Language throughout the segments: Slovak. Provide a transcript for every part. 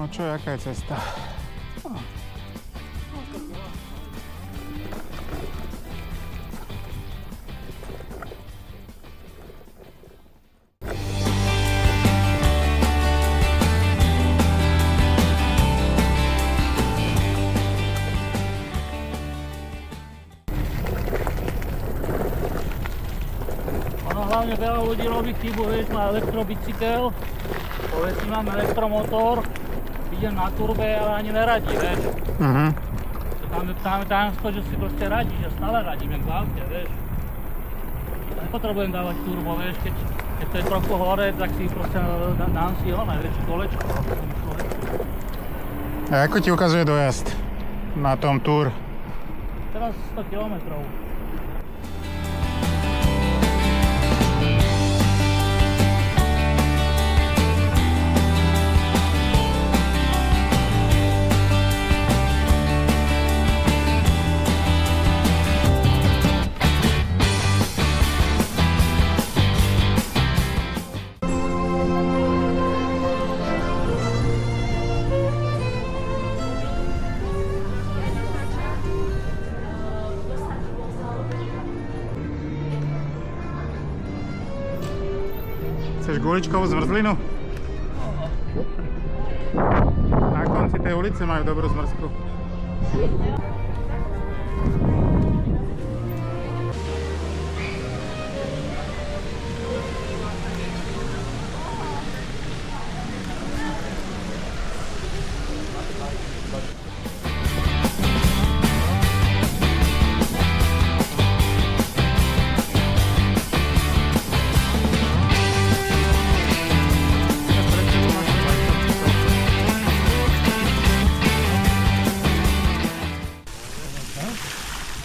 No čo, jaká je cesta? Hlavne veľa ľudí robí chybu, vieš, má elektrobicykel, povie si mám elektromotor, idem na turbe, ale ani neradí, vieš. Tam to, že si proste radíš, ja stále radím, jak v aute, vieš. Nepotrebujem dávať turbo, vieš, keď to je trochu hore, tak si proste dám si ono, vieš, kolečko. A ako ti ukazuje dojazd na tom Tour? Teraz 100 km. Chceš guličkovú zmrzlinu? Na konci tej ulice majú dobrú zmrzku.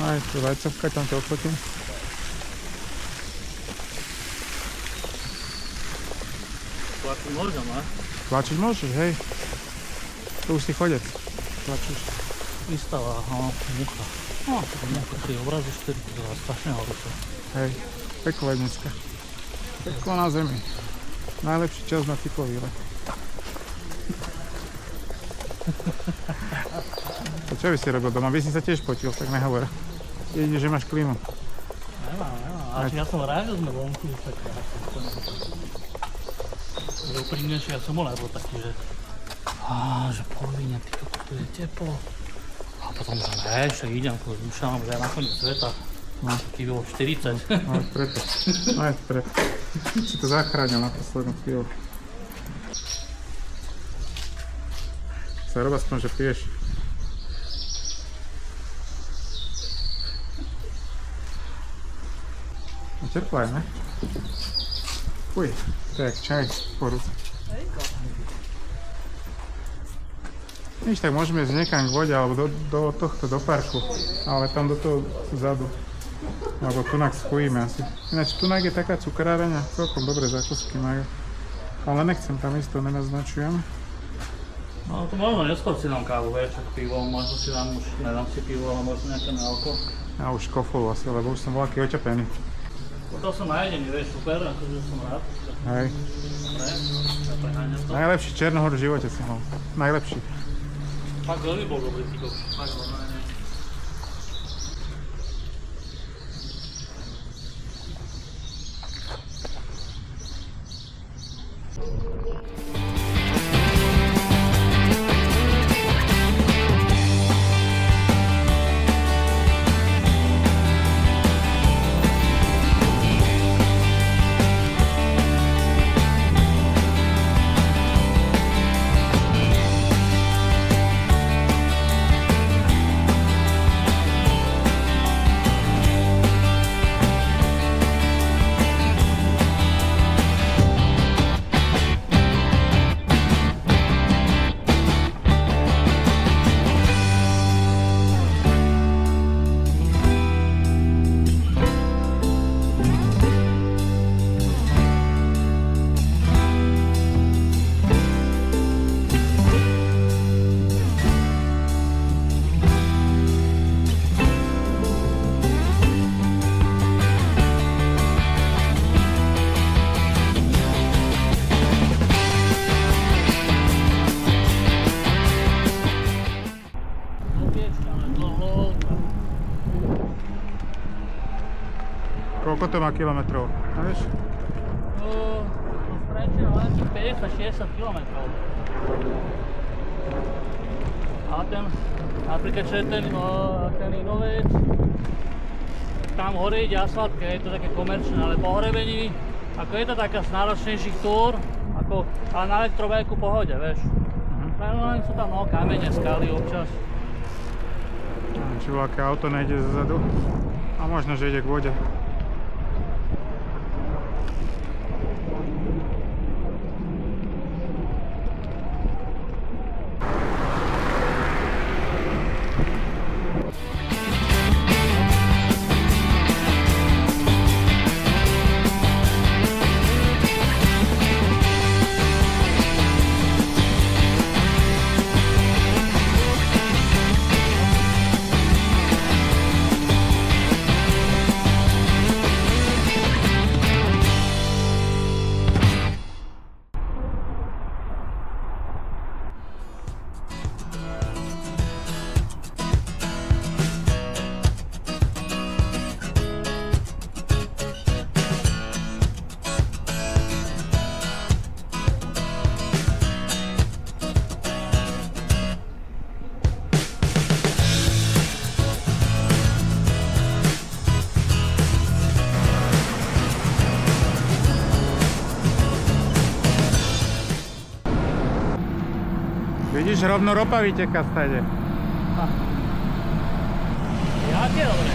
Aj tu vajcovka, tam to odfotím. Tlačiť môžem, a? Tlačiť môžeš, hej. Tu už si chodec. Tlačíš. Vystava, no, mucha. No, to mucha si obrazí 4, to je strašne horúce. Hej, peklo je dneska. Peklo na zemi. Najlepší čas na cyklový let. To čo by si robil doma? By si sa tiež potil, tak nehovor. Jedine, že máš klímu. Nemám. Ale ja som rád, že sme vonku, tak že úprimnejšie, ja som bol nebol taký, že že polovine, ty kokos, tu je teplo. A potom že ne, však idem, to zúšam, že ja na koniec sveta. Taký bylo 40. No preto. Si to zachránil na poslednú chvíľu. Sa rob aspoň, že piješ. Teplé, ne? Uj, to je jak čaj po ruce. Víš, tak môžeme ísť niekam k vode, alebo do parku, ale tam do toho vzadu. Alebo tunak schojíme asi. Ináč tunak je taká cukráreňa, celkom dobré zákusky majú. Ale nechcem tam ísť, to nenaznačujem. No to možno neskôr si dám kávu, vieš, pivo, možno si dám, už nedám si pivo, ale možno nejaké alko. Ja už kofolu asi, lebo už som bol aký oťapený. Potom som najedený, vieš, super, akože som rád. Hej. Najlepší Černohor v živote som mal. Najlepší. Fakt veľmi bol dobrý cykl. Fakt veľmi. Koľko to má kilometrov? Vieš? Prečo, len 50-60 km. A ten, napríklad, čo je ten Inovec, tam hore ide asfaltka, je to také komerčné, ale po hrebení, ako je to taká z náročnejších túr, ale na elektrovajku pohode, vieš. Len sú tam kamene, skaly občas. Či veľké auto nejde zezadu. A možno, že ide k vode. Vidíš, rovno ropa vyteká stade. Jaké dobre.